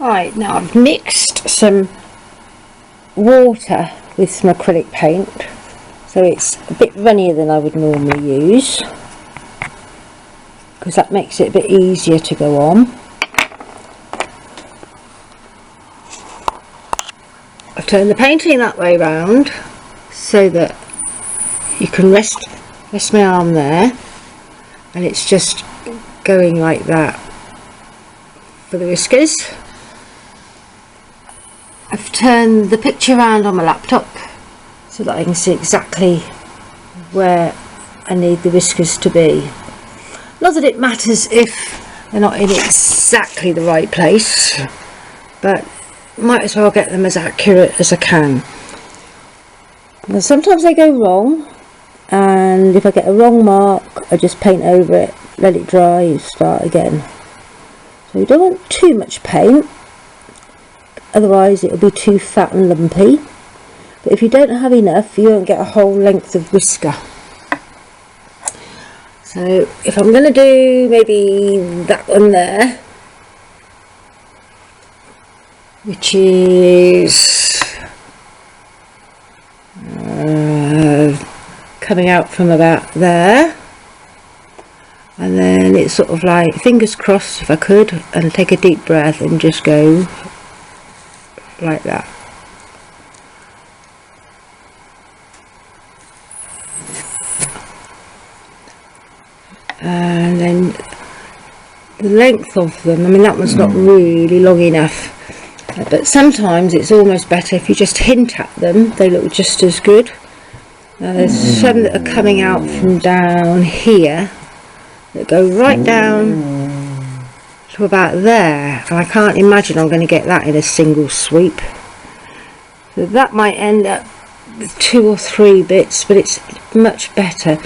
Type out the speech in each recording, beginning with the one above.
Right, now I've mixed some water with some acrylic paint, so it's a bit runnier than I would normally use, because that makes it a bit easier to go on. I've turned the painting that way round so that you can rest my arm there, and it's just going like that for the whiskers. I've turned the picture around on my laptop so that I can see exactly where I need the whiskers to be. Not that it matters if they're not in exactly the right place, but might as well get them as accurate as I can. Now sometimes they go wrong, and if I get a wrong mark I just paint over it, let it dry, start again. So you don't want too much paint, otherwise it'll be too fat and lumpy. But if you don't have enough, you won't get a whole length of whisker. So if I'm going to do maybe that one there, which is coming out from about there, and then it's sort of like fingers crossed if I could, and take a deep breath and just go like that. And then the length of them, I mean that one's not really long enough, but sometimes it's almost better if you just hint at them, they look just as good. Now there's some that are coming out from down here that go right down to about there, and I can't imagine I'm going to get that in a single sweep. So that might end up with 2 or 3 bits, but it's much better.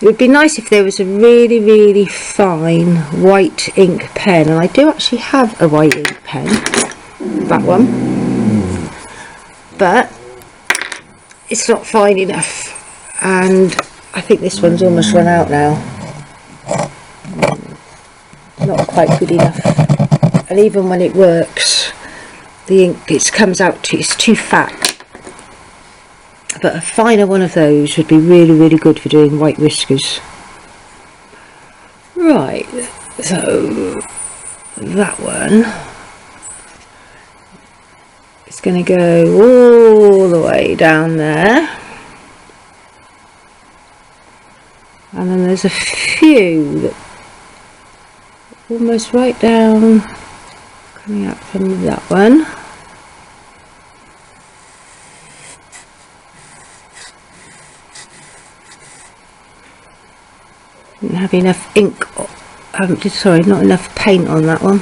It would be nice if there was a really fine white ink pen, and I do actually have a white ink pen, that one, but it's not fine enough, and I think this one's almost run out now. Not quite good enough, and even when it works, the ink comes out it's too fat. But a finer one of those would be really good for doing white whiskers. Right, so that one is going to go all the way down there, and then there's a few that almost right down coming out from that one. Didn't have enough ink, sorry, not enough paint on that one.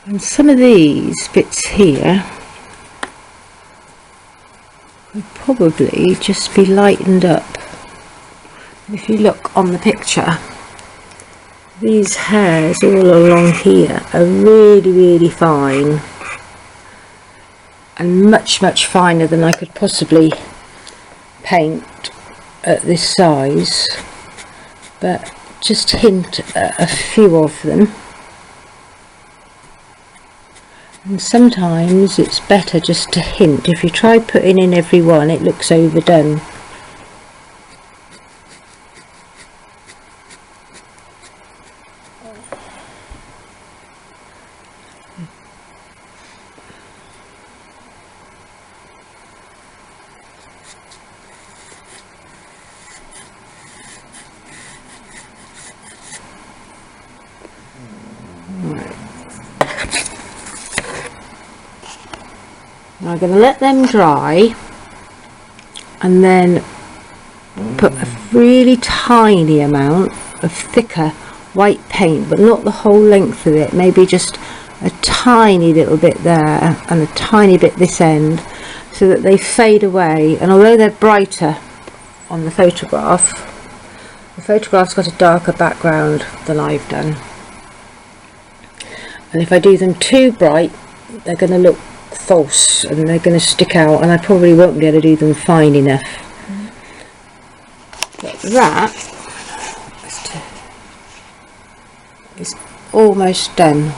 And some of these bits here would probably just be lightened up. If you look on the picture, these hairs all along here are really fine, and much finer than I could possibly paint at this size, but just hint at a few of them. And sometimes it's better just to hint. If you try putting in every one, it looks overdone. I'm going to let them dry and then put a really tiny amount of thicker white paint, but not the whole length of it, maybe just a tiny little bit there and a tiny bit this end, so that they fade away. And although they're brighter on the photograph's got a darker background than I've done, and if I do them too bright they're going to look false and they're going to stick out, and I probably won't be able to do them fine enough. But that is almost done.